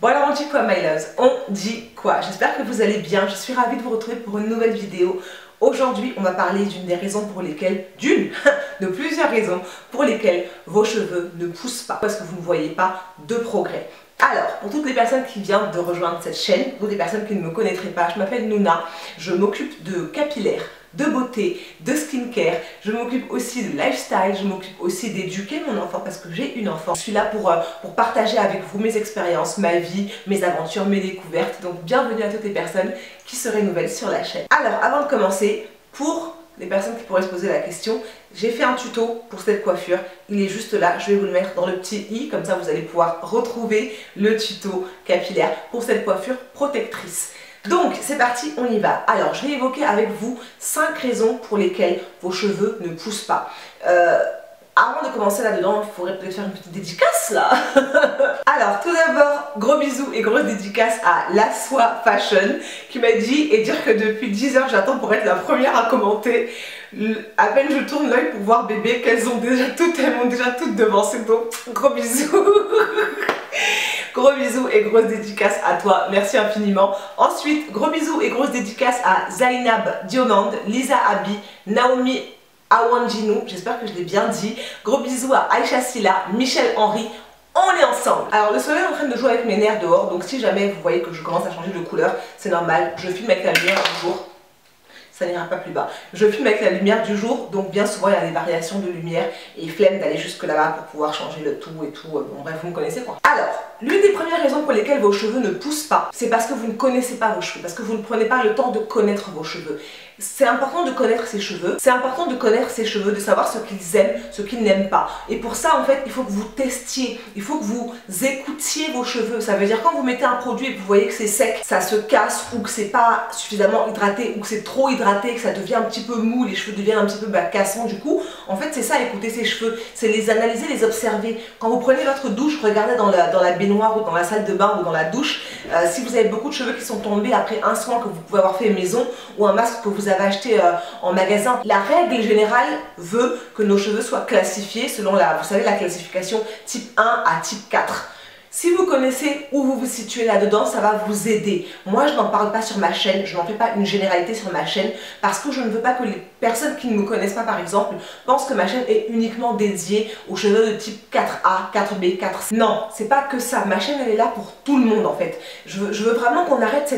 Bon alors on dit quoi my loves? On dit quoi? J'espère que vous allez bien, je suis ravie de vous retrouver pour une nouvelle vidéo. Aujourd'hui on va parler d'une des raisons pour lesquelles, de plusieurs raisons pour lesquelles vos cheveux ne poussent pas, parce que vous ne voyez pas de progrès. Alors, pour toutes les personnes qui viennent de rejoindre cette chaîne, ou des personnes qui ne me connaîtraient pas, je m'appelle Nouna, je m'occupe de capillaire, de beauté, de skincare, je m'occupe aussi de lifestyle, je m'occupe aussi d'éduquer mon enfant parce que j'ai une enfant. Je suis là pour partager avec vous mes expériences, ma vie, mes aventures, mes découvertes. Donc bienvenue à toutes les personnes qui seraient nouvelles sur la chaîne. Alors avant de commencer, pour les personnes qui pourraient se poser la question, j'ai fait un tuto pour cette coiffure, il est juste là, je vais vous le mettre dans le petit i, comme ça vous allez pouvoir retrouver le tuto capillaire pour cette coiffure protectrice. Donc c'est parti, on y va. Alors je vais évoquer avec vous 5 raisons pour lesquelles vos cheveux ne poussent pas. Avant de commencer là-dedans, il faudrait peut-être faire une petite dédicace là. Alors tout d'abord, gros bisous et grosse dédicace à La Soie Fashion qui m'a dit et dire que depuis 10 heures j'attends pour être la première à commenter. À peine je tourne l'œil pour voir bébé qu'elles m'ont déjà toutes devancé, donc gros bisous. Gros bisous et grosse dédicace à toi, merci infiniment. Ensuite, gros bisous et grosse dédicace à Zainab Diomande, Lisa Abi, Naomi Awanjinu, j'espère que je l'ai bien dit. Gros bisous à Aïcha Silla, Michel Henry, on est ensemble. Alors le soleil est en train de jouer avec mes nerfs dehors, donc si jamais vous voyez que je commence à changer de couleur, c'est normal, je filme avec la lumière du jour. Ça n'ira pas plus bas. Je filme avec la lumière du jour, donc bien souvent il y a des variations de lumière et flemme d'aller jusque là-bas pour pouvoir changer le tout et tout. Bon bref, vous me connaissez quoi. Alors, l'une des premières raisons pour lesquelles vos cheveux ne poussent pas, c'est parce que vous ne connaissez pas vos cheveux, parce que vous ne prenez pas le temps de connaître vos cheveux. C'est important de connaître ses cheveux, c'est important de connaître ses cheveux, de savoir ce qu'ils aiment, ce qu'ils n'aiment pas. Et pour ça, en fait, il faut que vous testiez, il faut que vous écoutiez vos cheveux. Ça veut dire quand vous mettez un produit et que vous voyez que c'est sec, ça se casse ou que c'est pas suffisamment hydraté ou que c'est trop hydraté, que ça devient un petit peu mou, les cheveux deviennent un petit peu cassants du coup. En fait, c'est ça, écouter ses cheveux, c'est les analyser, les observer. Quand vous prenez votre douche, regardez dans la baignoire ou dans la salle de bain ou dans la douche, si vous avez beaucoup de cheveux qui sont tombés après un soin que vous pouvez avoir fait maison ou un masque que vous avez acheté en magasin. La règle générale veut que nos cheveux soient classifiés selon vous savez, la classification type 1 à type 4. Si vous connaissez où vous vous situez là-dedans, ça va vous aider. Moi, je n'en parle pas sur ma chaîne, je n'en fais pas une généralité sur ma chaîne parce que je ne veux pas que les personnes qui ne me connaissent pas, par exemple, pensent que ma chaîne est uniquement dédiée aux cheveux de type 4A, 4B, 4C. Non, c'est pas que ça. Ma chaîne, elle est là pour tout le monde, en fait. Je veux vraiment qu'on arrête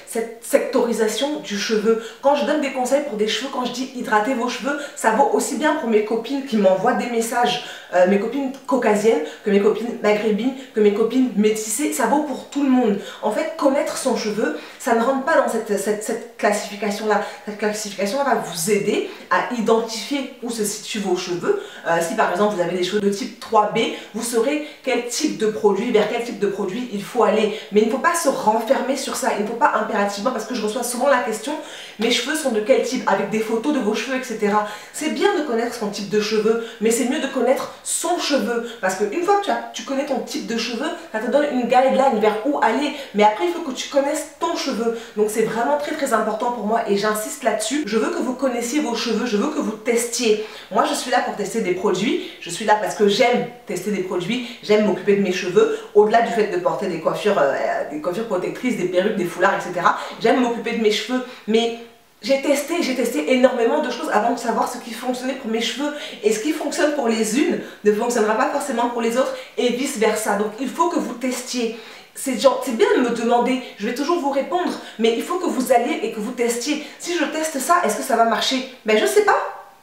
cette sectorisation du cheveu. Quand je donne des conseils pour des cheveux, quand je dis hydrater vos cheveux, ça vaut aussi bien pour mes copines qui m'envoient des messages, mes copines caucasiennes, que mes copines maghrébines, que mes copines métissées, ça vaut pour tout le monde. En fait, connaître son cheveu, ça ne rentre pas dans cette classification-là. Cette classification-là va vous aider à identifier où se situent vos cheveux. Si par exemple vous avez des cheveux de type 3B, vous saurez quel type de produit, vers quel type de produit il faut aller. Mais il ne faut pas se renfermer sur ça, il ne faut pas impérativement, parce que je reçois souvent la question, mes cheveux sont de quel type, avec des photos de vos cheveux, etc. C'est bien de connaître son type de cheveux, mais c'est mieux de connaître son cheveu, parce qu'une fois que tu connais ton type de cheveux, ça te donne une guideline vers où aller, mais après il faut que tu connaisses ton cheveu. Donc c'est vraiment très important pour moi et j'insiste là-dessus. Je veux que vous connaissiez vos cheveux, je veux que vous testiez. Moi je suis là pour tester des produits, je suis là parce que j'aime tester des produits, j'aime m'occuper de mes cheveux, au-delà du fait de porter des coiffures protectrices, des perruques, des foulards, etc. J'aime m'occuper de mes cheveux, mais j'ai testé énormément de choses avant de savoir ce qui fonctionnait pour mes cheveux. Et ce qui fonctionne pour les unes ne fonctionnera pas forcément pour les autres et vice versa. Donc il faut que vous testiez. C'est bien de me demander, je vais toujours vous répondre, mais il faut que vous alliez et que vous testiez. Si je teste ça, est-ce que ça va marcher? Ben je sais pas,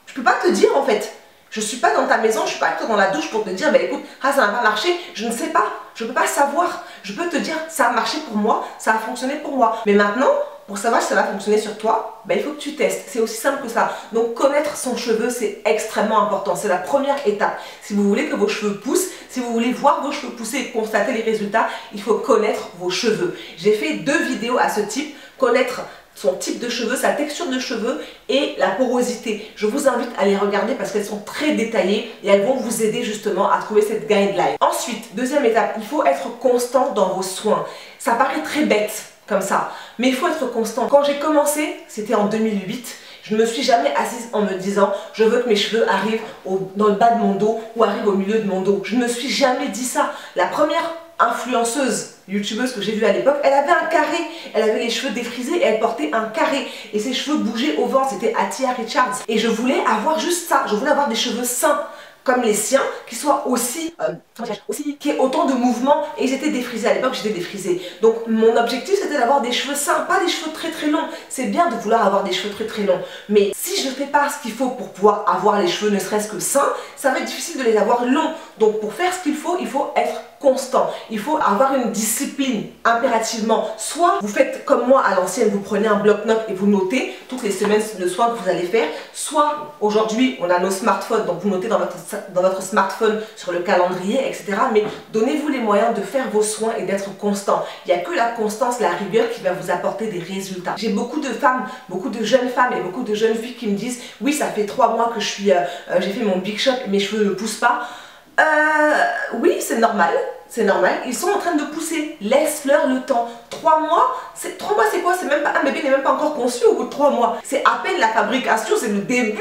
je peux pas te dire en fait. Je suis pas dans ta maison, je suis pas avec toi dans la douche pour te dire, ben écoute, ça n'a pas marché, je ne sais pas, je peux pas savoir. Je peux te dire, ça a marché pour moi, ça a fonctionné pour moi. Mais maintenant, pour savoir si ça va fonctionner sur toi, ben, il faut que tu testes. C'est aussi simple que ça. Donc connaître son cheveu, c'est extrêmement important. C'est la première étape. Si vous voulez que vos cheveux poussent, si vous voulez voir vos cheveux pousser et constater les résultats, il faut connaître vos cheveux. J'ai fait 2 vidéos à ce type. Connaître son type de cheveux, sa texture de cheveux et la porosité. Je vous invite à les regarder parce qu'elles sont très détaillées et elles vont vous aider justement à trouver cette guideline. Ensuite, deuxième étape, il faut être constant dans vos soins. Ça paraît très bête comme ça, mais il faut être constant. Quand j'ai commencé, c'était en 2008, je ne me suis jamais assise en me disant je veux que mes cheveux arrivent dans le bas de mon dos ou arrivent au milieu de mon dos. Je ne me suis jamais dit ça. La première influenceuse youtubeuse que j'ai vue à l'époque, elle avait un carré, elle avait les cheveux défrisés et elle portait un carré et ses cheveux bougeaient au vent, c'était Atia Richards. Et je voulais avoir juste ça, je voulais avoir des cheveux sains comme les siens, qui soient aussi, qui aient autant de mouvements, et ils étaient défrisés, à l'époque j'étais défrisée. Donc mon objectif c'était d'avoir des cheveux sains, pas des cheveux très très longs. C'est bien de vouloir avoir des cheveux très très longs, mais si je ne fais pas ce qu'il faut pour pouvoir avoir les cheveux ne serait-ce que sains, ça va être difficile de les avoir longs. Donc pour faire ce qu'il faut être constant. Il faut avoir une discipline impérativement. Soit vous faites comme moi à l'ancienne, vous prenez un bloc-notes et vous notez toutes les semaines le soin que vous allez faire. Soit aujourd'hui on a nos smartphones, donc vous notez dans votre smartphone sur le calendrier, etc. Mais donnez-vous les moyens de faire vos soins et d'être constant. Il n'y a que la constance, la rigueur qui va vous apporter des résultats. J'ai beaucoup de femmes, beaucoup de jeunes femmes et beaucoup de jeunes filles qui me disent oui, ça fait 3 mois que j'ai fait mon big shot et mes cheveux ne poussent pas. Oui, c'est normal, ils sont en train de pousser, laisse-leur le temps. 3 mois, c'est quoi? C'est même pas, un bébé n'est même pas encore conçu au bout de 3 mois. C'est à peine la fabrication, c'est le début,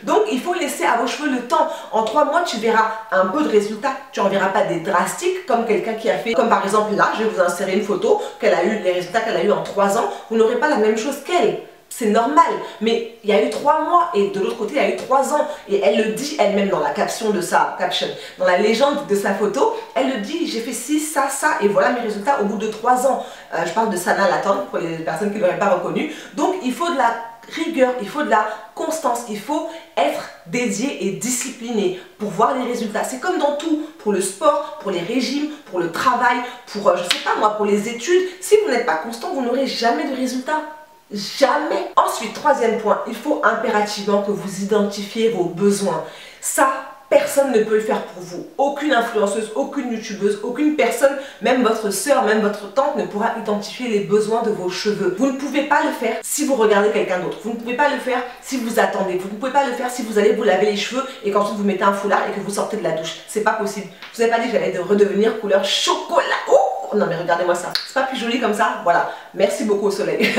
Donc il faut laisser à vos cheveux le temps. En 3 mois, tu verras un peu de résultats, tu n'en verras pas des drastiques comme quelqu'un qui a fait, comme par exemple là, je vais vous insérer une photo, les résultats qu'elle a eu en 3 ans, vous n'aurez pas la même chose qu'elle. C'est normal, mais il y a eu 3 mois et de l'autre côté il y a eu 3 ans et elle le dit elle-même dans la caption de sa caption, dans la légende de sa photo, elle le dit, j'ai fait ci, ça, ça et voilà mes résultats au bout de 3 ans. Je parle de Sana Lathan pour les personnes qui ne l'auraient pas reconnu. Donc il faut de la rigueur, il faut de la constance, il faut être dédié et discipliné pour voir les résultats. C'est comme dans tout, pour le sport, pour les régimes, pour le travail, pour je sais pas moi, pour les études. Si vous n'êtes pas constant, vous n'aurez jamais de résultats. Jamais. Ensuite, troisième point, il faut impérativement que vous identifiez vos besoins. Ça, personne ne peut le faire pour vous. Aucune influenceuse, aucune youtubeuse, aucune personne, même votre soeur, même votre tante ne pourra identifier les besoins de vos cheveux. Vous ne pouvez pas le faire si vous regardez quelqu'un d'autre. Vous ne pouvez pas le faire si vous attendez. Vous ne pouvez pas le faire si vous allez vous laver les cheveux et qu'ensuite vous mettez un foulard et que vous sortez de la douche. C'est pas possible. Je vous ai pas dit que j'allais redevenir couleur chocolat. Oh non mais regardez-moi ça. C'est pas plus joli comme ça? Voilà. Merci beaucoup au soleil.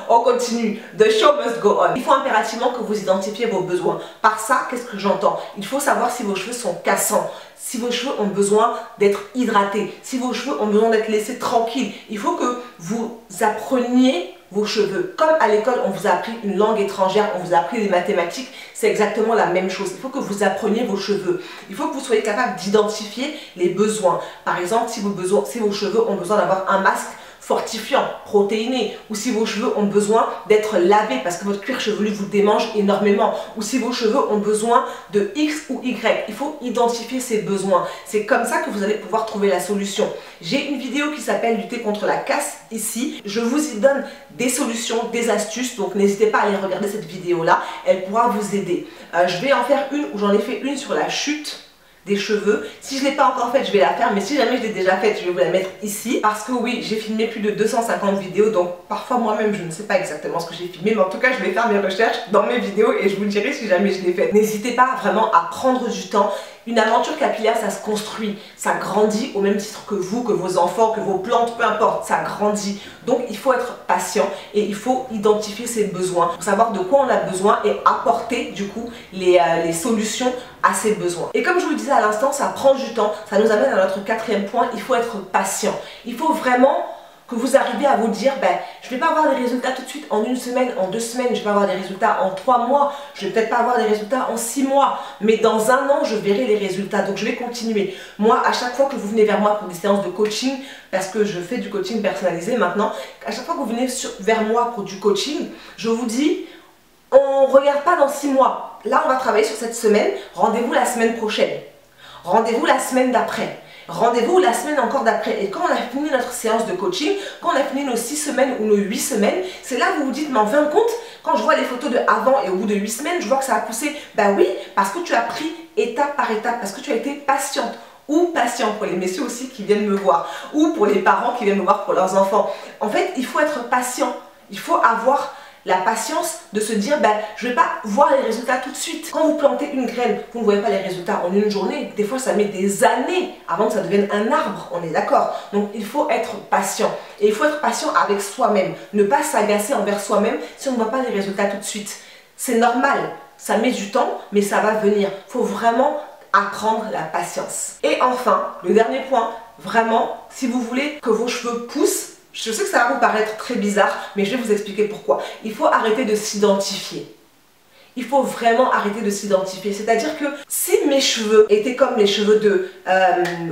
On continue. The show must go on. Il faut impérativement que vous identifiez vos besoins. Par ça, qu'est-ce que j'entends? Il faut savoir si vos cheveux sont cassants, si vos cheveux ont besoin d'être hydratés, si vos cheveux ont besoin d'être laissés tranquilles. Il faut que vous appreniez vos cheveux. Comme à l'école, on vous a appris une langue étrangère, on vous a appris les mathématiques, c'est exactement la même chose. Il faut que vous appreniez vos cheveux. Il faut que vous soyez capable d'identifier les besoins. Par exemple, si vos cheveux ont besoin d'avoir un masque fortifiant, protéiné, ou si vos cheveux ont besoin d'être lavés parce que votre cuir chevelu vous démange énormément, ou si vos cheveux ont besoin de X ou Y. Il faut identifier ces besoins. C'est comme ça que vous allez pouvoir trouver la solution. J'ai une vidéo qui s'appelle Lutter contre la casse ici. Je vous y donne des solutions, des astuces, donc n'hésitez pas à aller regarder cette vidéo-là. Elle pourra vous aider. Je vais en faire une où j'en ai fait une sur la chute des cheveux. Si je ne l'ai pas encore faite, je vais la faire, mais si jamais je l'ai déjà faite, je vais vous la mettre ici. Parce que oui, j'ai filmé plus de 250 vidéos, donc parfois moi-même, je ne sais pas exactement ce que j'ai filmé, mais en tout cas, je vais faire mes recherches dans mes vidéos et je vous dirai si jamais je l'ai faite. N'hésitez pas vraiment à prendre du temps. Une aventure capillaire, ça se construit, ça grandit au même titre que vous, que vos enfants, que vos plantes, peu importe, ça grandit. Donc il faut être patient et il faut identifier ses besoins pour savoir de quoi on a besoin et apporter du coup les solutions à ces besoins. Et comme je vous le disais à l'instant, ça prend du temps, ça nous amène à notre quatrième point, il faut être patient. Il faut vraiment que vous arrivez à vous dire, je ne vais pas avoir des résultats tout de suite en 1 semaine, en 2 semaines, je vais avoir des résultats en 3 mois, je vais peut-être pas avoir des résultats en 6 mois, mais dans 1 an, je verrai les résultats, donc je vais continuer. Moi, à chaque fois que vous venez vers moi pour des séances de coaching, parce que je fais du coaching personnalisé maintenant, à chaque fois que vous venez vers moi pour du coaching, je vous dis, on ne regarde pas dans 6 mois. Là, on va travailler sur cette semaine, rendez-vous la semaine prochaine, rendez-vous la semaine d'après. Rendez-vous la semaine encore d'après. Et quand on a fini notre séance de coaching, quand on a fini nos 6 semaines ou nos 8 semaines, c'est là que vous vous dites, mais en fin de compte, quand je vois les photos de avant et au bout de 8 semaines, je vois que ça a poussé. Ben oui, parce que tu as pris étape par étape, parce que tu as été patiente. Ou patient pour les messieurs aussi qui viennent me voir, ou pour les parents qui viennent me voir pour leurs enfants. En fait, il faut être patient. Il faut avoir la patience de se dire, je ne vais pas voir les résultats tout de suite. Quand vous plantez une graine, vous ne voyez pas les résultats en 1 journée. Des fois, ça met des années avant que ça devienne un arbre, on est d'accord. Donc, il faut être patient. Et il faut être patient avec soi-même. Ne pas s'agacer envers soi-même si on ne voit pas les résultats tout de suite. C'est normal, ça met du temps, mais ça va venir. Il faut vraiment apprendre la patience. Et enfin, le dernier point, vraiment, si vous voulez que vos cheveux poussent, je sais que ça va vous paraître très bizarre, mais je vais vous expliquer pourquoi. Il faut arrêter de s'identifier. Il faut vraiment arrêter de s'identifier. C'est-à-dire que si mes cheveux étaient comme les cheveux de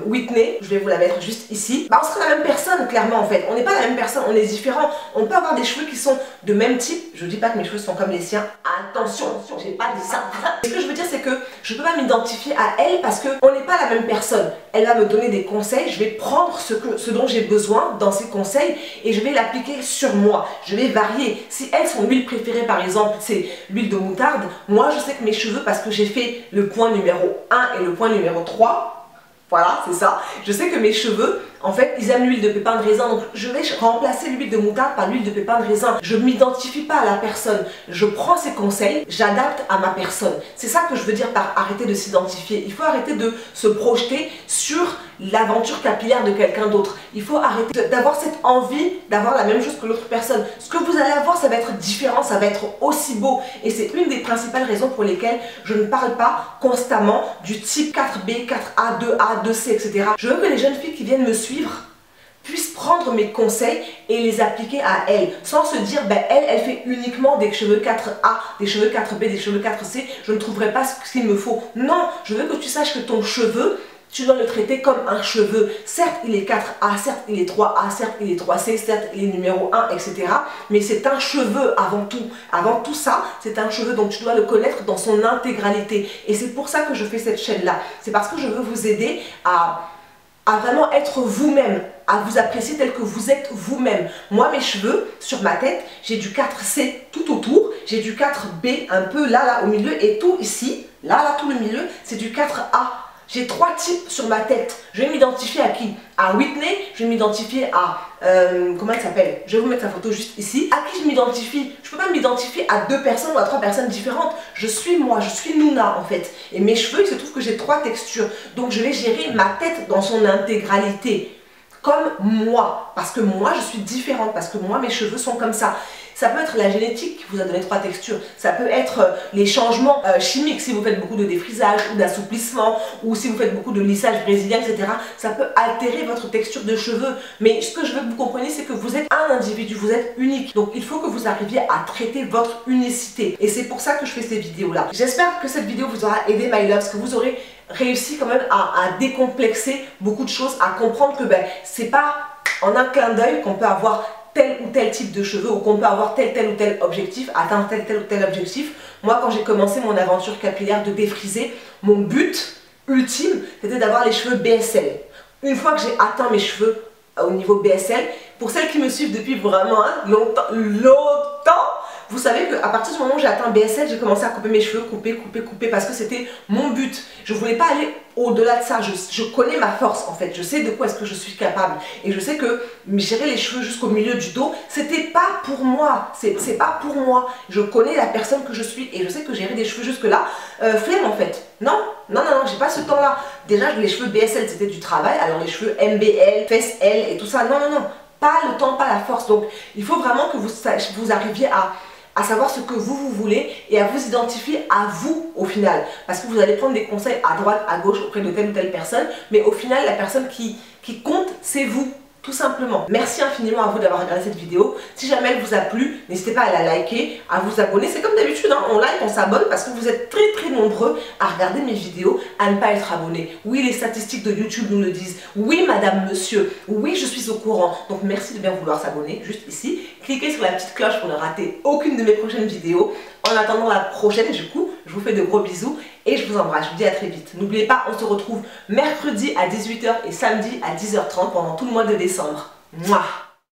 Whitney, je vais vous la mettre juste ici, bah on serait la même personne, clairement, en fait. On n'est pas la même personne, on est différents. On peut avoir des cheveux qui sont de même type. Je ne dis pas que mes cheveux sont comme les siens. Attention, j'ai pas dit ça. Ce que je veux dire, c'est que je ne peux pas m'identifier à elle parce qu'on n'est pas la même personne. Elle va me donner des conseils, je vais prendre ce dont j'ai besoin dans ses conseils et je vais l'appliquer sur moi. Je vais varier. Si elle, son huile préférée, par exemple, c'est l'huile de moutarde, moi je sais que mes cheveux, parce que j'ai fait le point numéro 1 et le point numéro 3, voilà, c'est ça, je sais que mes cheveux, en fait, ils aiment l'huile de pépin de raisin, donc je vais remplacer l'huile de moutarde par l'huile de pépin de raisin. Je ne m'identifie pas à la personne, je prends ses conseils, j'adapte à ma personne. C'est ça que je veux dire par arrêter de s'identifier. Il faut arrêter de se projeter sur l'aventure capillaire de quelqu'un d'autre. Il faut arrêter d'avoir cette envie d'avoir la même chose que l'autre personne. Ce que vous allez avoir, ça va être différent, ça va être aussi beau. Et c'est une des principales raisons pour lesquelles je ne parle pas constamment du type 4B, 4A, 2A, 2C, etc. Je veux que les jeunes filles qui viennent me suivre puissent prendre mes conseils et les appliquer à elles, sans se dire, ben elle fait uniquement des cheveux 4A, des cheveux 4B, des cheveux 4C, je ne trouverai pas ce qu'il me faut. Non, je veux que tu saches que ton cheveu, tu dois le traiter comme un cheveu. Certes, il est 4A, certes, il est 3A, certes, il est 3C, certes, il est numéro 1, etc. Mais c'est un cheveu avant tout. Avant tout ça, c'est un cheveu, donc tu dois le connaître dans son intégralité. Et c'est pour ça que je fais cette chaîne-là. C'est parce que je veux vous aider à vraiment être vous-même, à vous apprécier tel que vous êtes vous-même. Moi, mes cheveux, sur ma tête, j'ai du 4C tout autour, j'ai du 4B un peu là au milieu, et tout ici, là, tout le milieu, c'est du 4A. J'ai 3 types sur ma tête. Je vais m'identifier à qui? À Whitney, je vais m'identifier à... comment elle s'appelle? Je vais vous mettre sa photo juste ici. À qui je m'identifie? Je ne peux pas m'identifier à 2 personnes ou à 3 personnes différentes. Je suis moi, je suis Nouna en fait. Et mes cheveux, il se trouve que j'ai 3 textures. Donc je vais gérer ma tête dans son intégralité. Comme moi. Parce que moi, je suis différente. Parce que moi, mes cheveux sont comme ça. Ça peut être la génétique qui vous a donné 3 textures. Ça peut être les changements chimiques, si vous faites beaucoup de défrisage ou d'assouplissement, ou si vous faites beaucoup de lissage brésilien, etc. Ça peut altérer votre texture de cheveux. Mais ce que je veux que vous compreniez, c'est que vous êtes un individu, vous êtes unique. Donc il faut que vous arriviez à traiter votre unicité. Et c'est pour ça que je fais ces vidéos-là. J'espère que cette vidéo vous aura aidé, my loves, que vous aurez réussi quand même à décomplexer beaucoup de choses, à comprendre que c'est pas en un clin d'œil qu'on peut avoir tel ou tel type de cheveux ou qu'on peut avoir tel ou tel objectif, atteindre tel ou tel objectif. Moi, quand j'ai commencé mon aventure capillaire de défriser, mon but ultime, c'était d'avoir les cheveux BSL. Une fois que j'ai atteint mes cheveux au niveau BSL, pour celles qui me suivent depuis vraiment longtemps, vous savez qu'à partir du moment où j'ai atteint BSL, j'ai commencé à couper mes cheveux, couper, parce que c'était mon but. Je ne voulais pas aller au-delà de ça. Je connais ma force en fait. Je sais de quoi est-ce que je suis capable. Et je sais que gérer les cheveux jusqu'au milieu du dos, c'était pas pour moi. C'est pas pour moi. Je connais la personne que je suis et je sais que gérer des cheveux jusque-là, flemme en fait. Non, j'ai pas ce temps-là. Déjà, les cheveux BSL, c'était du travail. Alors les cheveux MBL, fesses L et tout ça, non. Pas le temps, pas la force. Donc, il faut vraiment que vous arriviez à savoir ce que vous voulez et à vous identifier à vous au final. Parce que vous allez prendre des conseils à droite, à gauche auprès de telle ou telle personne, mais au final, la personne qui compte, c'est vous. Tout simplement. Merci infiniment à vous d'avoir regardé cette vidéo. Si jamais elle vous a plu, n'hésitez pas à la liker, à vous abonner. C'est comme d'habitude, hein, on like, on s'abonne parce que vous êtes très nombreux à regarder mes vidéos, à ne pas être abonné. Oui, les statistiques de YouTube nous le disent. Oui, madame, monsieur. Oui, je suis au courant. Donc merci de bien vouloir s'abonner, juste ici. Cliquez sur la petite cloche pour ne rater aucune de mes prochaines vidéos. En attendant la prochaine, du coup, je vous fais de gros bisous et je vous embrasse. Je vous dis à très vite. N'oubliez pas, on se retrouve mercredi à 18 h et samedi à 10 h 30 pendant tout le mois de décembre. Mouah.